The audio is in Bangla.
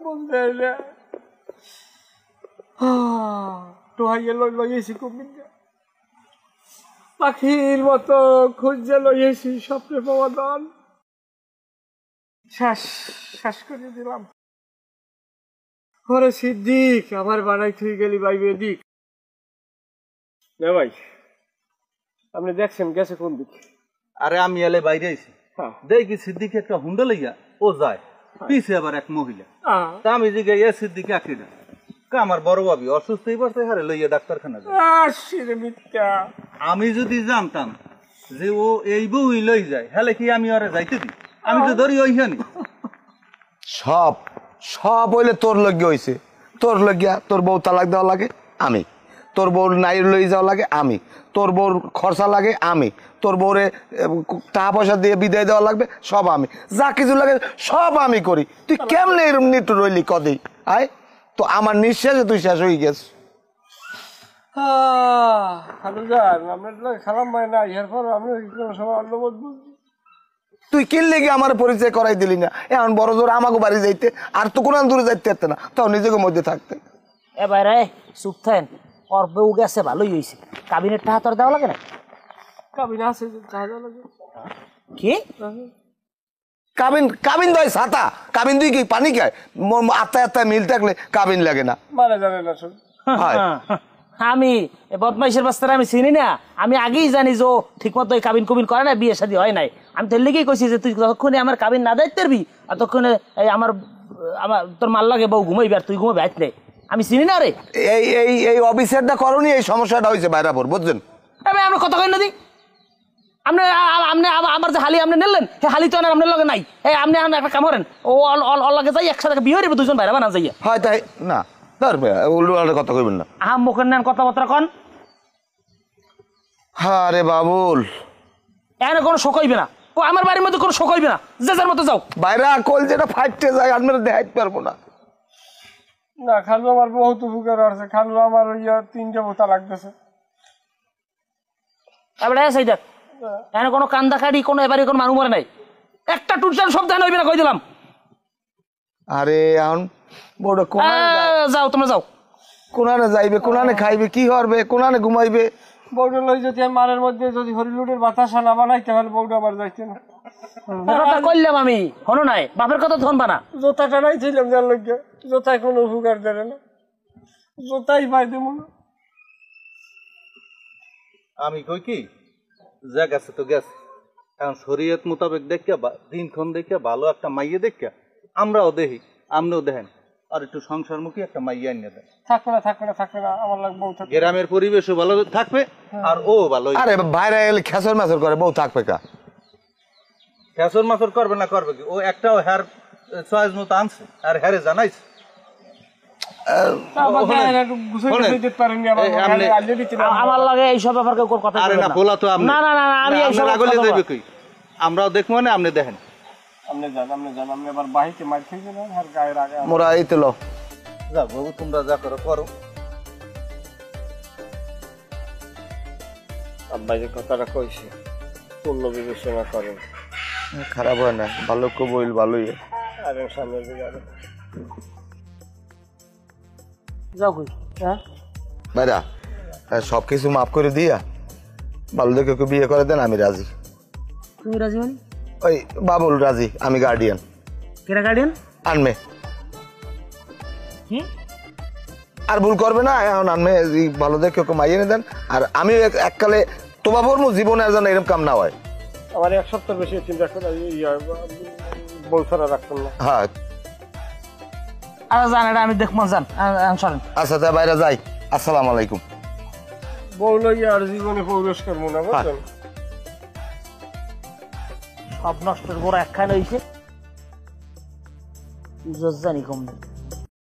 বলতে টোহাইয়ে লইয়েছি কুমিল্লা পাখির মতো খুঁজে লইয়েছি স্বপ্নে পাওয়া দান শেষ করে দিলাম ওরে সিদ্দিক আমার বানাই তুই গেলি ভাই বেদিক না ভাই আপনি দেখছেন গেছে কোন দিক আরে আমি এলে বাইরে আইছি দেখি সিদ্দিক একটা হুন্ডা লইয়া ও যায় পিছে আবার এক মহিলা তা আমি জিজ্ঞে এ সিদ্দিক আকিরা আমার বড় ভাবি অসুস্থ হইবার হারে লইয়া ডাক্তারখানা আমি যদি জানতাম যে ও এই বউই লই যায় হলে কি আমি ওরে যাইতে দিই আমি তো ধরি ওইখানে সব সব হইলে তোর লজ্ঞা হয়েছে তোর লজ্ঞা তোর বউ তালাক দেওয়া লাগে আমি তোর বউর নাইর লই যাওয়া লাগে আমি তোর বউর খরচা লাগে আমি তোর বউরে টাকা পয়সা দিয়ে বিদায় দেওয়া লাগবে সব আমি যা কিছু লাগে সব আমি করি তুই কেমনে এরম নিটু রইলি কদি আয় তো আমার নিঃশ্বাসে তুই শেষ হয়ে গেছ তুই কিনলে কি আমার পরিচয় করাই দিলি না এখন বড় জোর আমাকে বাড়ি যাইতে আর তো কোন দূরে যাইতে পারতে না তাও নিজেকে মধ্যে থাকতে এবার চুপ থাকেন ওর বউ গেছে ভালোই হয়েছে কাবিনের টাকা তোর দেওয়া লাগে না কাবিন আছে কি কাবিন কাবিন দয় ছাতা কাবিন দুই কি পানি খায় আত্মায় আত্মায় মিল থাকলে কাবিন লাগে না মানে জানে না আমি বদমাইশের বাস্তারা আমি চিনি না আমি আগেই জানি যে ঠিক মতো কাবিন কুবিন করে না বিয়ে শাদী হয় নাই আমি তোর লেগেই কইছি যে তুই ততক্ষণে আমার কাবিন না দায়িত্ব পারবি আর ততক্ষণে আমার আমার তোর মাল লাগে বউ ঘুমাইবি আর তুই ঘুমাবি আইত নেই আমি চিনি না রে এই এই এই অফিসারটা করনি এই সমস্যাটা হয়েছে বাইরাপুর বুঝছেন আমরা কথা কই না দি আপনি আপনি আমার যে হালি আপনি নিলেন সে হালি তো আপনার লগে নাই আপনি একটা কাম করেন ও লগে যাই একসাথে বিয়ে হইব দুজন বাইরে বানা যাইয়া হয় তাই না ধরবে উল্টো পাল্টা কথা কইবেন না মুখের নেন কথাবার্তা কন আরে বাবুল এখানে কোনো শোক হইবে না আমার বাড়ির মধ্যে কোনো শোক হইবে না যে যার মতো যাও বাইরে কল যেটা ফাইটতে যায় আপনারা দেখাইতে পারবো না না খালু আমার বহুত উপকার আছে খালু আমার তিনটা বোতা লাগতেছে এবারে সেই দেখ এখানে কোনো কান্দা কাটি কোনো এবারে কোনো মানুষ মরে নাই একটা টুটসান শব্দ হইবে না কই দিলাম আরে এখন বড় যাও তোমরা যাও কোনানে যাইবে কোনানে খাইবে কি করবে কোনানে ঘুমাইবে বউটা লই যদি মারের মধ্যে যদি হরিলুটের বাতাসা না বানাইতে হলে বউটা আবার যাইতে না কথা কইলাম আমি হনো নাই বাপের কথা ধনবা না জোতাটা নাই ছিলাম যার লইগে জোতায় কোনো উপকার দেবে না জোতাই পাই দেব না আমি কই কি যা গেছে তো গেছে এখন শরীয়ত মোতাবেক দেখিয়া দিনক্ষণ দেখিয়া ভালো একটা মাইয়ে দেখিয়া আমরাও দেখি আপনিও দেখেন আর একটু সংসারমুখী একটা মাইয়া এনে দেন থাকবে না আমার লাগবে বউ থাকবে গ্রামের পরিবেশও ভালো থাকবে আর ও ভালো আরে বাইরে এলে খেসর মেসর করে বউ থাকবে কা খেসর মাসর করবে না করবে কি ও একটাও হেয়ার চয়েস মতো আনছে আর হেয়ারে জানাইছে আমার লাগে এইসব ব্যাপার কেউ কথা আরে না বলা তো আপনি না না না আমি এইসব আগলে দেবে কই আমরাও দেখবো না আপনি দেখেন আপনি জান আপনি আবার বাহিতে মার খেয়ে না আর গায়ের আগে মোরা এই তো লো যাও বাবু তোমরা যা করো করো আব্বা যে কথাটা কইছে পূর্ণ বিবেচনা করেন খারাপ হয় না ভালো কো বইল ভালোই আর সামনে দিকে আরে যাও কই হ্যাঁ বাইরা সব কিছু মাফ করে দিয়া ভালো দেখে ওকে বিয়ে করে দেন আমি রাজি তুমি রাজি মানে ওই বাবুল রাজি আমি গার্ডিয়ান কেরা গার্ডিয়ান আনমে কি আর ভুল করবে না এখন আনমে ভালো দেখে ওকে মাইয়ে এনে দেন আর আমি এককালে তো বাবুর জীবনে যেন এরকম কাম না হয় আমার এক সপ্তাহ বেশি চিন্তা করে বউ ছাড়া রাখতাম না হ্যাঁ আরে জান এটা আমি দেখবো জান সরেন আচ্ছা তা বাইরে যাই আসসালামু আলাইকুম বউ লইয়া আর জীবনে প্রবেশ করবো না বুঝছেন সব নষ্টের বড় একখানে হয়েছে জানি কম